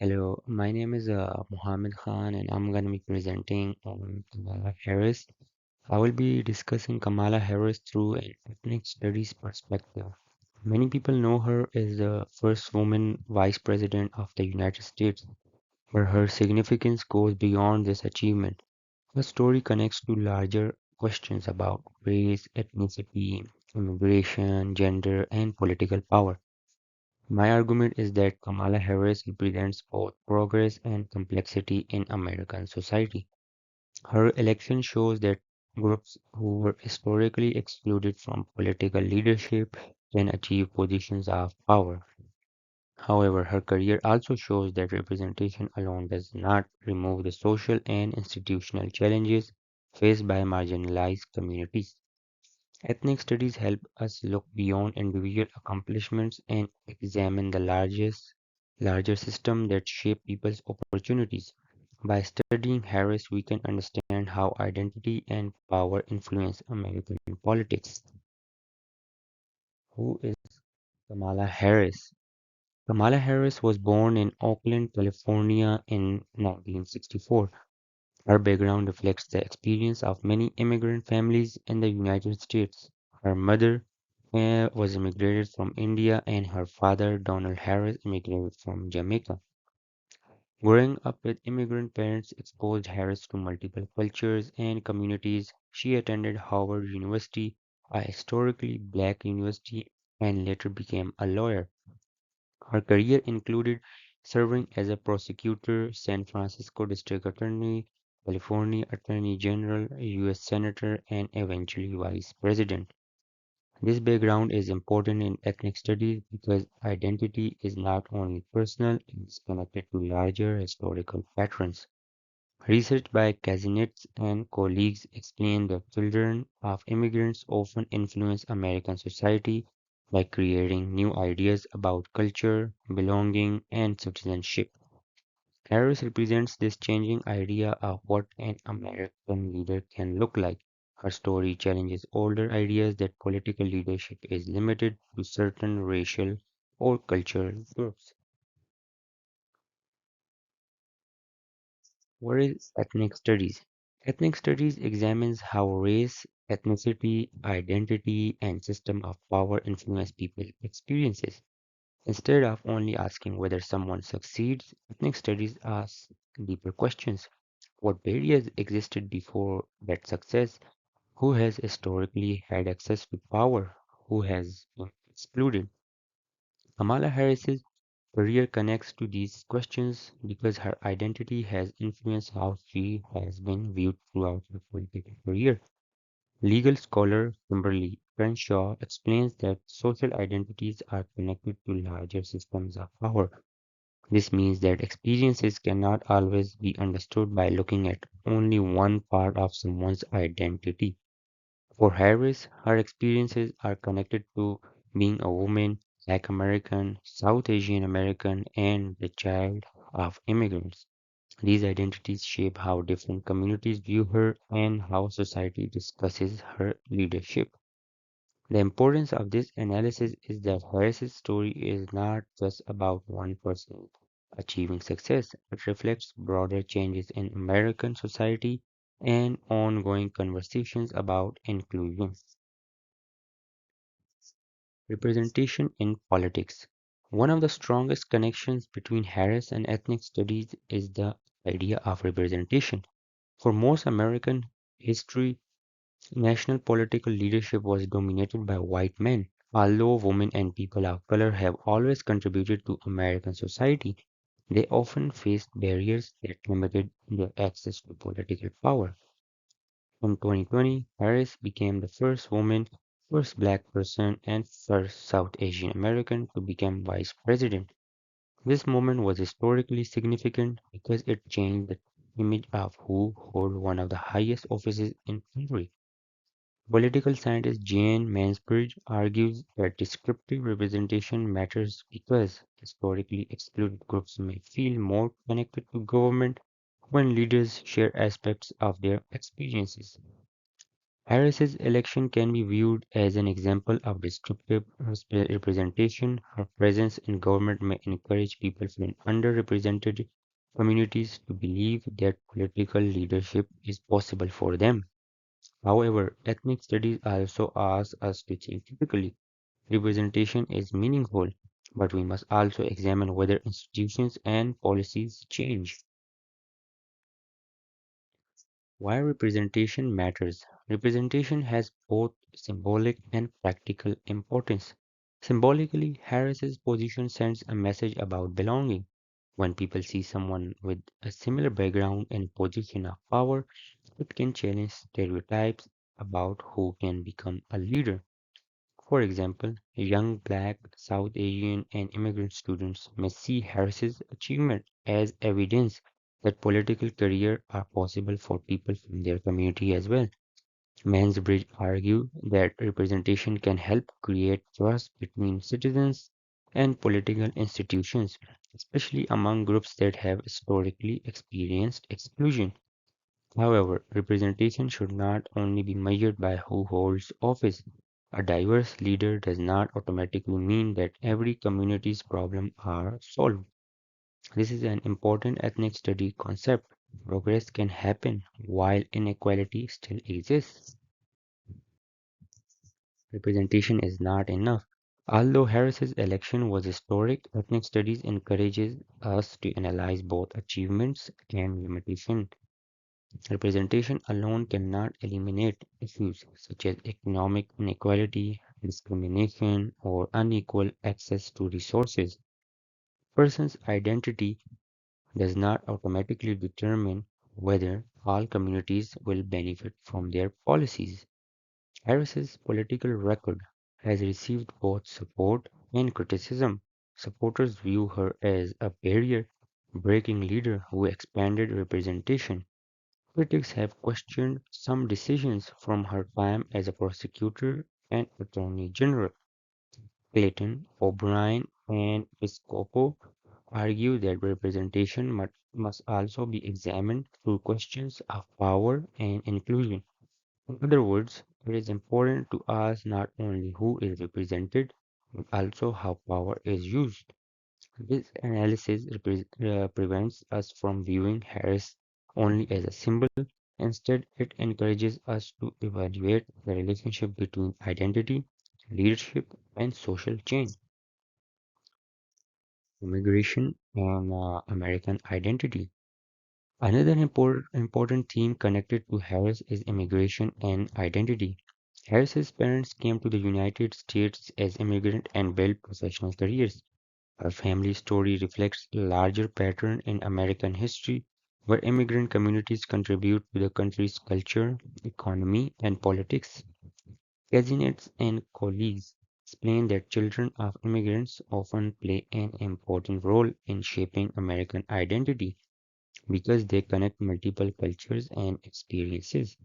Hello, my name is Mohammed Khan, and I'm going to be presenting on Kamala Harris. I will be discussing Kamala Harris through an ethnic studies perspective. Many people know her as the first woman vice president of the United States, but her significance goes beyond this achievement. Her story connects to larger questions about race, ethnicity, immigration, gender, and political power. My argument is that Kamala Harris represents both progress and complexity in American society. Her election shows that groups who were historically excluded from political leadership can achieve positions of power. However, her career also shows that representation alone does not remove the social and institutional challenges faced by marginalized communities. Ethnic studies help us look beyond individual accomplishments and examine the larger system that shape people's opportunities. By studying Harris, we can understand how identity and power influence American politics. Who is Kamala Harris? Kamala Harris was born in Oakland, California in 1964. Her background reflects the experience of many immigrant families in the United States. Her mother was immigrated from India and her father, Donald Harris, immigrated from Jamaica. Growing up with immigrant parents exposed Harris to multiple cultures and communities. She attended Howard University, a historically black university, and later became a lawyer. Her career included serving as a prosecutor, San Francisco District Attorney, California Attorney General, U.S. Senator, and eventually Vice President. This background is important in ethnic studies because identity is not only personal, it is connected to larger historical patterns. Research by Kazinets and colleagues explain that children of immigrants often influence American society by creating new ideas about culture, belonging, and citizenship. Harris represents this changing idea of what an American leader can look like. Her story challenges older ideas that political leadership is limited to certain racial or cultural groups. What is ethnic studies? Ethnic studies examines how race, ethnicity, identity, and system of power influence people's experiences. Instead of only asking whether someone succeeds, ethnic studies ask deeper questions. What barriers existed before that success? Who has historically had access to power? Who has been excluded? Kamala Harris's career connects to these questions because her identity has influenced how she has been viewed throughout her political career. Legal scholar Kimberly Crenshaw explains that social identities are connected to larger systems of power. This means that experiences cannot always be understood by looking at only one part of someone's identity. For Harris, her experiences are connected to being a woman, Black American, South Asian American, and the child of immigrants. These identities shape how different communities view her and how society discusses her leadership. The importance of this analysis is that Harris's story is not just about one person achieving success, it reflects broader changes in American society and ongoing conversations about inclusion. Representation in politics. One of the strongest connections between Harris and ethnic studies is the idea of representation. For most American history, national political leadership was dominated by white men. Although women and people of color have always contributed to American society, they often faced barriers that limited their access to political power. In 2020, Harris became the first woman, first black person, and first South Asian American to become vice president. This moment was historically significant because it changed the image of who hold one of the highest offices in country. Political scientist Jane Mansbridge argues that descriptive representation matters because historically excluded groups may feel more connected to government when leaders share aspects of their experiences. Harris's election can be viewed as an example of disruptive representation. Her presence in government may encourage people from underrepresented communities to believe that political leadership is possible for them. However, ethnic studies also ask us to think critically. Representation is meaningful, but we must also examine whether institutions and policies change. Why representation matters. Representation has both symbolic and practical importance. Symbolically, Harris's position sends a message about belonging. When people see someone with a similar background and position of power, it can challenge stereotypes about who can become a leader. For example, young Black, South Asian, and immigrant students may see Harris's achievement as evidence that political careers are possible for people from their community as well. Mansbridge argue that representation can help create trust between citizens and political institutions, especially among groups that have historically experienced exclusion. However, representation should not only be measured by who holds office. A diverse leader does not automatically mean that every community's problems are solved. This is an important ethnic study concept. Progress can happen while inequality still exists. Representation is not enough. Although Harris's election was historic, ethnic studies encourages us to analyze both achievements and limitations. Representation alone cannot eliminate issues such as economic inequality, discrimination, or unequal access to resources. Person's identity does not automatically determine whether all communities will benefit from their policies. Harris's political record has received both support and criticism. Supporters view her as a barrier breaking leader who expanded representation. Critics have questioned some decisions from her time as a prosecutor and attorney general. Clayton, O'Brien, and Piscopo argue that representation must also be examined through questions of power and inclusion. In other words, it is important to ask not only who is represented, but also how power is used. This analysis prevents us from viewing Harris only as a symbol. Instead, it encourages us to evaluate the relationship between identity, leadership, and social change, immigration, and American identity. Another important theme connected to Harris is immigration and identity. Harris's parents came to the United States as immigrants and built professional careers. Her family story reflects a larger pattern in American history where immigrant communities contribute to the country's culture, economy, and politics. Candidates and colleagues explain that children of immigrants often play an important role in shaping American identity because they connect multiple cultures and experiences.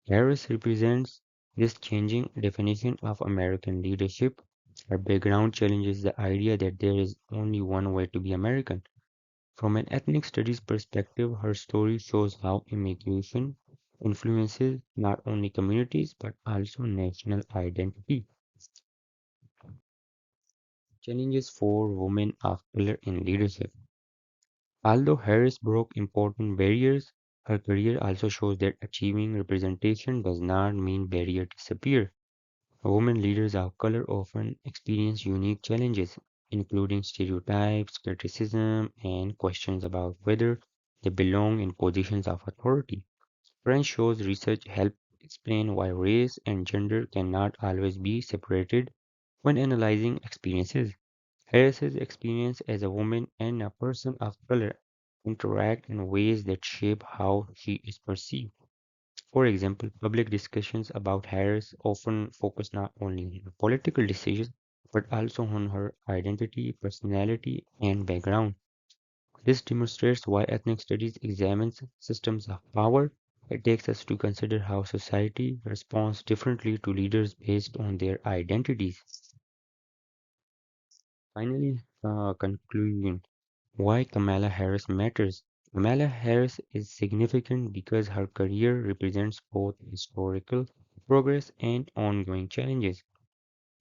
Harris represents this changing definition of American leadership. Her background challenges the idea that there is only one way to be American. From an ethnic studies perspective, her story shows how immigration influences not only communities but also national identity. Challenges for women of color in leadership. Although Harris broke important barriers, her career also shows that achieving representation does not mean barriers disappear. Women leaders of color often experience unique challenges, including stereotypes, criticism, and questions about whether they belong in positions of authority. French shows research help explain why race and gender cannot always be separated when analyzing experiences. Harris's experience as a woman and a person of color interact in ways that shape how she is perceived. For example, public discussions about Harris often focus not only on her political decisions, but also on her identity, personality, and background. This demonstrates why ethnic studies examines systems of power. It takes us to consider how society responds differently to leaders based on their identities. Finally, conclusion. Why Kamala Harris matters. Kamala Harris is significant because her career represents both historical progress, and ongoing challenges.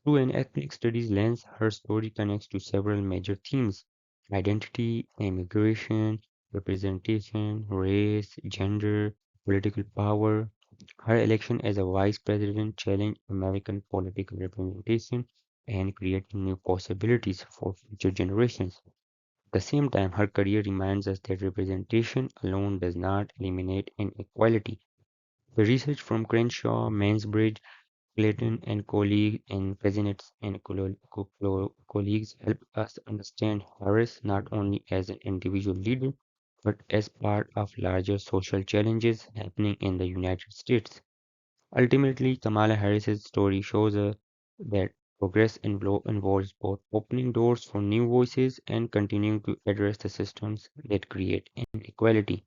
Through an ethnic studies lens, her story connects to several major themes: identity, immigration, representation, race, gender, political power. Her election as a vice president challenged American political representation and created new possibilities for future generations. At the same time, her career reminds us that representation alone does not eliminate inequality. The research from Crenshaw, Mansbridge, Clayton and colleagues and presidents and colleagues help us understand Harris not only as an individual leader, but as part of larger social challenges happening in the United States. Ultimately, Kamala Harris's story shows us that progress involves both opening doors for new voices and continuing to address the systems that create inequality.